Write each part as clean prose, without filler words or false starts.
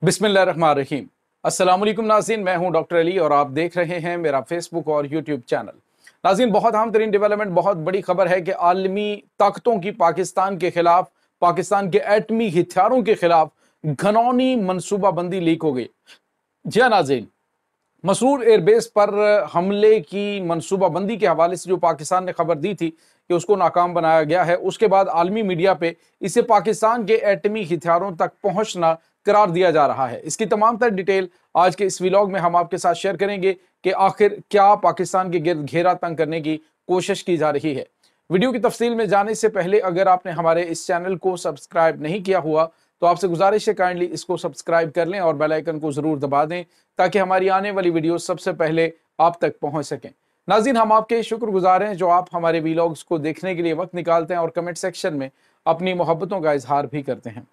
बिस्मिल्लाहिर्रहमानिर्रहीम। अस्सलाम वालेकुम नाज़रीन, मैं हूं डॉक्टर अली और आप देख रहे हैं मेरा फेसबुक और यूट्यूब चैनल। नाज़रीन, बहुत अहम तरीन डेवलपमेंट, बहुत बड़ी खबर है कि आलमी ताकतों की पाकिस्तान के खिलाफ, पाकिस्तान के एटमी हथियारों के खिलाफ घनौनी मनसूबाबंदी लीक हो गई। जी हाँ नाज़रीन, मसरूर एयरबेस पर हमले की मनसूबाबंदी के हवाले से जो पाकिस्तान ने खबर दी थी कि उसको नाकाम बनाया गया है, उसके बाद आलमी मीडिया पे इसे पाकिस्तान के एटमी हथियारों तक पहुंचना करार दिया जा रहा है। इसकी तमाम तर डिटेल आज के इस व्लॉग में हम आपके साथ शेयर करेंगे कि आखिर क्या पाकिस्तान के गिर्द घेरा तंग करने की कोशिश की जा रही है। वीडियो की तफसील में जाने से पहले अगर आपने हमारे इस चैनल को सब्सक्राइब नहीं किया हुआ तो आपसे गुजारिश है काइंडली इसको सब्सक्राइब कर लें और बेल आइकन को जरूर दबा दें ताकि हमारी आने वाली वीडियो सबसे पहले आप तक पहुंच सकें। नाज़रीन, हम आपके शुक्रगुजार हैं जो आप हमारे वीलॉग्स को देखने के लिए वक्त निकालते हैं और कमेंट सेक्शन में अपनी मोहब्बतों का इजहार भी करते हैं।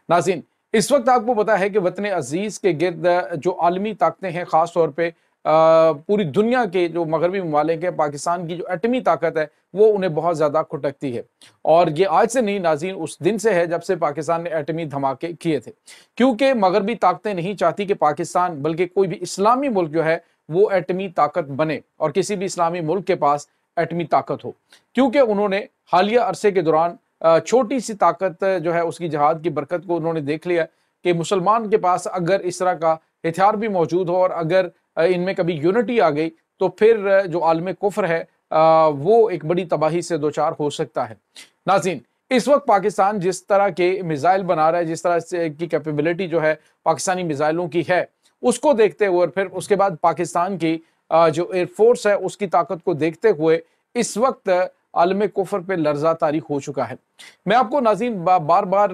नाज़रीन, इस वक्त आपको पता है कि वतन अजीज के गिर्द जो आलमी ताकतें हैं, खास तौर पे पूरी दुनिया के जो मगरबी ममालिक है, पाकिस्तान की जो एटमी ताकत है वो उन्हें बहुत ज़्यादा खटकती है। और ये आज से नहीं नाज़रीन, उस दिन से है जब से पाकिस्तान ने एटमी धमाके किए थे, क्योंकि मगरबी ताकतें नहीं चाहती कि पाकिस्तान बल्कि कोई भी इस्लामी मुल्क जो है वो एटमी ताकत बने और किसी भी इस्लामी मुल्क के पास एटमी ताकत हो, क्योंकि उन्होंने हालिया अरसे के दौरान छोटी सी ताकत जो है उसकी जहाद की बरकत को उन्होंने देख लिया कि मुसलमान के पास अगर इस तरह का हथियार भी मौजूद हो और अगर इनमें कभी यूनिटी आ गई तो फिर जो आलम कुफ्र है वो एक बड़ी तबाही से दो चार हो सकता है। नाज़रीन, इस वक्त पाकिस्तान जिस तरह के मिसाइल बना रहा है, जिस तरह से की कैपेबिलिटी जो है पाकिस्तानी मिसाइलों की है, उसको देखते हुए और फिर उसके बाद पाकिस्तान की जो एयरफोर्स है उसकी ताकत को देखते हुए इस वक्त आलम कुफर पे लर्जा तारीख हो चुका है। मैं आपको नाज़रीन बार बार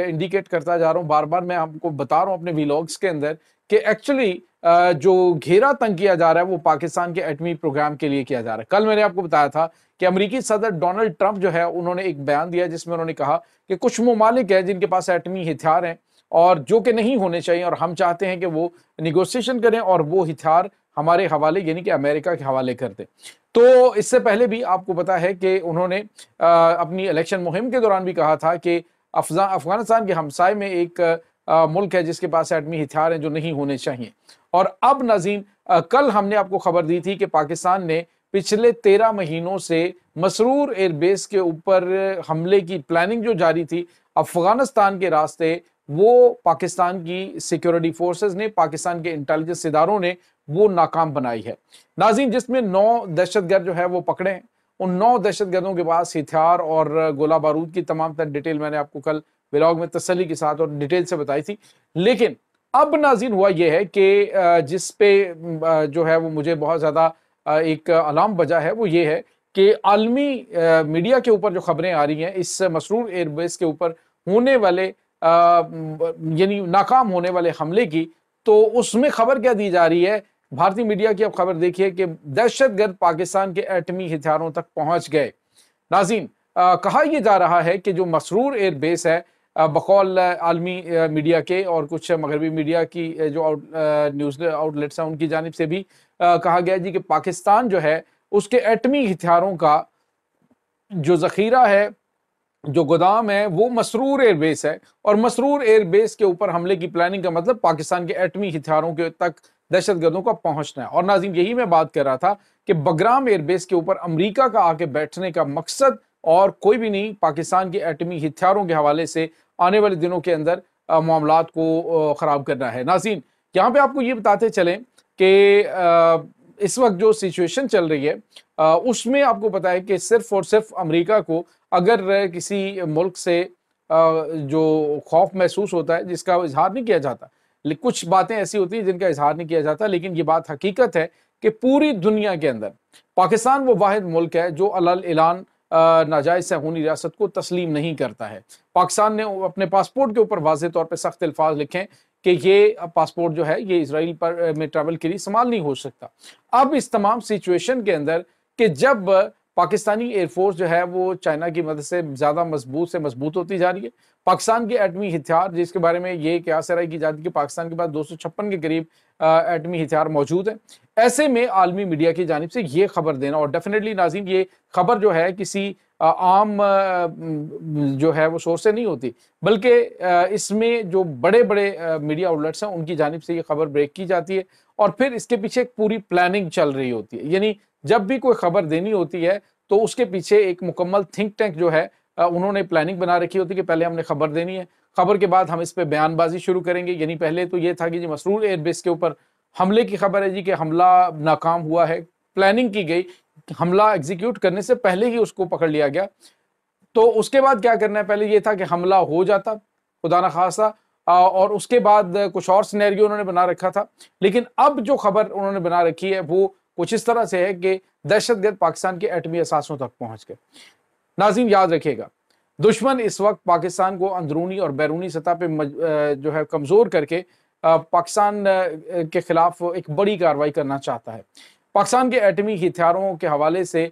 इंडिकेट करता जा रहा हूँ, बार बार मैं आपको बता रहा हूँ अपने व्लॉग्स के अंदर कि एक्चुअली जो घेरा तंग किया जा रहा है वो पाकिस्तान के एटमी प्रोग्राम के लिए किया जा रहा है। कल मैंने आपको बताया था कि अमेरिकी सदर डोनाल्ड ट्रंप जो है उन्होंने एक बयान दिया जिसमें उन्होंने कहा कि कुछ ममालिक है जिनके पास एटमी हथियार हैं और जो कि नहीं होने चाहिए, और हम चाहते हैं कि वो निगोसिएशन करें और वो हथियार हमारे हवाले यानी कि अमेरिका के हवाले कर दें। तो इससे पहले भी आपको पता है कि उन्होंने अपनी इलेक्शन मुहिम के दौरान भी कहा था कि अफगानिस्तान के हमसाए में एक मुल्क है जिसके पास एटमी हथियार हैं जो नहीं होने चाहिए। और अब नाज़रीन, कल हमने आपको खबर दी थी कि पाकिस्तान ने पिछले 13 महीनों से मसरूर एयरबेस के ऊपर हमले की प्लानिंग जो जारी थी अफगानिस्तान के रास्ते, वो पाकिस्तान की सिक्योरिटी फोर्सेस ने, पाकिस्तान के इंटेलिजेंस इदारों ने वो नाकाम बनाई है। नाज़रीन, जिसमें 9 दहशतगर्द जो है वो पकड़े हैं। उन 9 दहशतगर्दों के पास हथियार और गोला बारूद की तमाम तर डिटेल मैंने आपको कल व्लॉग में तसल्ली के साथ और डिटेल से बताई थी। लेकिन अब नाज़रीन हुआ यह है कि जिस पे जो है वो मुझे बहुत ज़्यादा एक अलार्म बजा है, वो ये है कि आलमी मीडिया के ऊपर जो खबरें आ रही हैं इस मसरूर एयरबेस के ऊपर होने वाले यानी नाकाम होने वाले हमले की, तो उसमें खबर क्या दी जा रही है, भारतीय मीडिया की अब खबर देखिए कि दहशतगर्द पाकिस्तान के एटमी हथियारों तक पहुंच गए। नाज़रीन, कहा यह जा रहा है कि जो मसरूर एयरबेस है, बकौल आलमी मीडिया के और कुछ मगरबी मीडिया की जो न्यूज़ आउटलेट्स हैं उनकी जानिब से भी कहा गया जी कि पाकिस्तान जो है उसके एटमी हथियारों का जो ज़ख़ीरा है, जो गोदाम है, वो मसरूर एयरबेस है और मसरूर एयरबेस के ऊपर हमले की प्लानिंग का मतलब पाकिस्तान के एटमी हथियारों के तक दहशतगर्दों का पहुंचना है। और नाज़रीन, यही मैं बात कर रहा था कि बगराम एयरबेस के ऊपर अमेरिका का आके बैठने का मकसद और कोई भी नहीं, पाकिस्तान के एटमी हथियारों के हवाले से आने वाले दिनों के अंदर मामलात को ख़राब करना है। नाज़रीन, यहाँ पे आपको ये बताते चलें कि इस वक्त जो सिचुएशन चल रही है उसमें आपको पता है कि सिर्फ और सिर्फ अमेरिका को अगर किसी मुल्क से जो खौफ महसूस होता है जिसका इजहार नहीं किया जाता, कुछ बातें ऐसी होती हैं जिनका इजहार नहीं किया जाता, लेकिन ये बात हकीकत है कि पूरी दुनिया के अंदर पाकिस्तान वो वाहिद मुल्क है जो अलल ऐलान नाजायज सहूनी रियासत को तस्लीम नहीं करता है। पाकिस्तान ने अपने पासपोर्ट के ऊपर वाज़ेह तौर पर सख्त अल्फाज लिखे हैं कि ये पासपोर्ट जो है ये इसराइल पर में ट्रैवल के लिए इस्तेमाल नहीं हो सकता। अब इस तमाम सिचुएशन के अंदर कि जब पाकिस्तानी एयरफोर्स जो है वो चाइना की मदद से ज़्यादा मजबूत होती जा रही है, पाकिस्तान के एटमी हथियार जिसके बारे में ये कयास राय की जाती है कि पाकिस्तान के पास 256 के करीब एटमी हथियार मौजूद हैं, ऐसे में आलमी मीडिया की जानिब से ये खबर देना, और डेफिनेटली नाज़रीन ये खबर जो है किसी عام جو ہے وہ سورس سے نہیں ہوتی، بلکہ اس میں جو بڑے بڑے میڈیا آؤٹلیٹس ہیں ان کی جانب سے یہ خبر بریک کی جاتی ہے، اور پھر اس کے پیچھے ایک پوری پلاننگ چل رہی ہوتی ہے. یعنی جب بھی کوئی خبر دینی ہوتی ہے تو اس کے پیچھے ایک مکمل تھنک ٹینک جو ہے انہوں نے پلاننگ بنا رکھی ہوتی ہے کہ پہلے ہم نے خبر دینی ہے، خبر کے بعد ہم اس پہ بیان بازی شروع کریں گے. یعنی پہلے تو یہ تھا کہ جی مسرور ایئر بیس کے اوپر حملے کی خبر ہے جی کہ حملہ ناکام ہوا ہے، پلاننگ کی گئی، حملہ ایگزیکیوٹ کرنے سے پہلے ہی اس کو پکڑ لیا گیا. تو اس کے بعد کیا کرنا ہے، پہلے یہ تھا کہ حملہ ہو جاتا خدا نخواستہ، اور اس کے بعد کچھ اور سینیریو انہوں نے بنا رکھا تھا. لیکن اب جو خبر انہوں نے بنا رکھی ہے وہ کچھ اس طرح سے ہے کہ دہشت گرد پاکستان کے ایٹمی اثاثوں تک پہنچ گئے. ناظرین یاد رکھیے گا، دشمن اس وقت پاکستان کو اندرونی اور بیرونی سطح پہ جو ہے کمزور کر کے پاکستان کے خلاف ایک بڑی کارروائی کرنا چاہتا ہے. پاکستان کے ایٹمی ہتھیاروں کے حوالے سے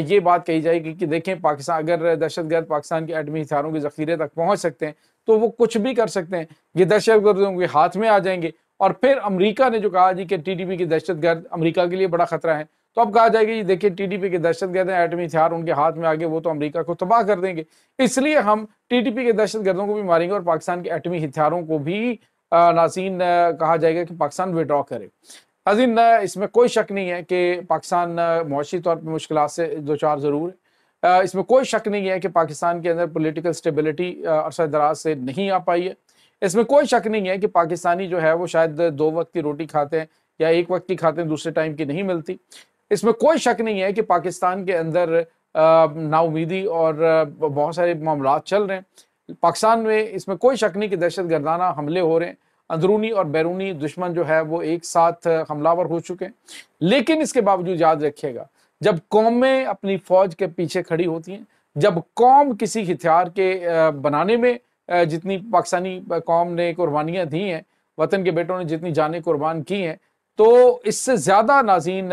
یہ بات کہی جائے گی کہ دیکھیں پاکستان اگر دہشت گرد پاکستان کے ایٹمی ہتھیاروں کے ذخیرے تک پہنچ سکتے ہیں تو وہ کچھ بھی کر سکتے ہیں، یہ دہشت گردوں کے ہاتھ میں آ جائیں گے. اور پھر امریکہ نے جو کہا جی کہ ٹی ٹی پی کے دہشت گرد امریکہ کے لیے بڑا خطرہ ہے، تو اب کہا جائے گا جی دیکھیں ٹی ٹی پی کے دہشت گرد ہیں، ایٹمی ہتھیار ان کے ہاتھ میں آگے، وہ تو امریکہ کو تباہ کر دیں گے، اس لیے ہم ٹی ٹی پی کے دہشت گردوں کو بھی ماریں گے اور پاکستان کے ایٹمی ہتھیاروں کو بھی ناظرین کہا جائے گا کہ پاکستان وڈرا کرے. ناظرین اس میں کوئی شک نہیں ہے کہ پاکستان معاشی طور پہ مشکلات سے دوچار ضرور ہے، اس میں کوئی شک نہیں ہے کہ پاکستان کے اندر پولیٹیکل سٹیبلٹی عرصہ دراز سے نہیں آ پائی ہے، اس میں کوئی شک نہیں ہے کہ پاکستانی جو ہے وہ شاید 2 وقت کی روٹی کھاتے ہیں یا 1 وقت کی کھاتے ہیں، دوسرے ٹائم کی نہیں ملتی. اس میں کوئی شک نہیں ہے کہ پاکستان کے اندر نا امیدی اور بہت سارے معاملات چل رہے ہیں پاکستان میں. اس میں کوئی شک نہیں کہ دہشت گردانہ حملے ہو رہے ہیں، اندرونی اور بیرونی دشمن جو ہے وہ ایک ساتھ حملہ ور ہو چکے ہیں. لیکن اس کے باوجود یاد رکھیے گا، جب قومیں اپنی فوج کے پیچھے کھڑی ہوتی ہیں، جب قوم کسی ہتھیار کے بنانے میں جتنی پاکستانی قوم نے قربانیاں دی ہیں، وطن کے بیٹوں نے جتنی جانیں قربان کی ہیں، تو اس سے زیادہ ناظرین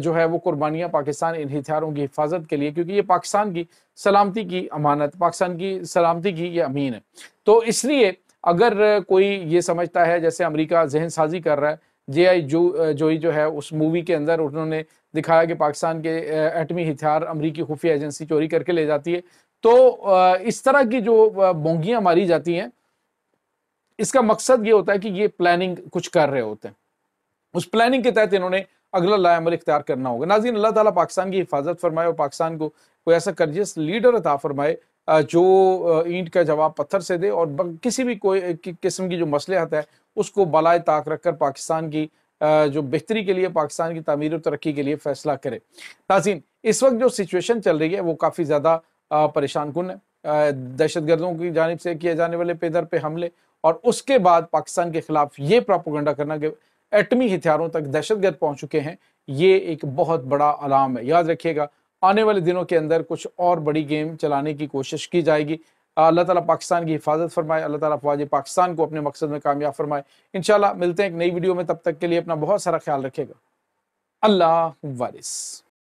جو ہے وہ قربانیاں پاکستان ان ہتھیاروں کی حفاظت کے لیے، کیونکہ یہ پاکستان کی سلامتی کی امانت، پاکستان کی سلامتی کی یہ امین ہے. تو اس لیے اگر کوئی یہ سمجھتا ہے جیسے امریکہ ذہن سازی کر رہا ہے، جے آئی جوئی جو ہے اس مووی کے اندر انہوں نے دکھایا کہ پاکستان کے ایٹمی ہتھیار امریکی خفیہ ایجنسی چوری کر کے لے جاتی ہے، تو اس طرح کی جو بونگیاں ماری جاتی ہیں، اس کا مقصد یہ ہوتا ہے کہ یہ پلاننگ کچھ کر رہے ہوتے ہیں، اس پلاننگ کے تحت انہوں نے اگلا لائے عمل اختیار کرنا ہوگا. ناظرین اللہ تعالیٰ پاکستان کی حفاظت فرمائے اور پاکستان کو کوئی ایسا کرجس لیڈر عطا فرمائے جو اینٹ کا جواب پتھر سے دے اور کسی بھی کوئی قسم کی جو مصلحت ہے اس کو بالائے طاق رکھ کر پاکستان کی جو بہتری کے لیے، پاکستان کی تعمیر و ترقی کے لیے فیصلہ کرے. ناظرین اس وقت جو سچویشن چل رہی ہے وہ کافی زیادہ پریشان کن ہے. دہشت گردوں کی جانب سے کیے جانے والے پے در پہ حملے، اور اس کے بعد پاکستان کے خلاف یہ پراپوگنڈا کرنا کہ ایٹمی ہتھیاروں تک دہشت گرد پہنچ چکے ہیں، یہ ایک بہت بڑا علام ہے. یاد رکھیے گا آنے والے دنوں کے اندر کچھ اور بڑی گیم چلانے کی کوشش کی جائے گی. اللہ تعالیٰ پاکستان کی حفاظت فرمائے، اللہ تعالیٰ فوج پاکستان کو اپنے مقصد میں کامیاب فرمائے. انشاءاللہ ملتے ہیں ایک نئی ویڈیو میں، تب تک کے لیے اپنا بہت سارا خیال رکھے گا. اللہ وارث.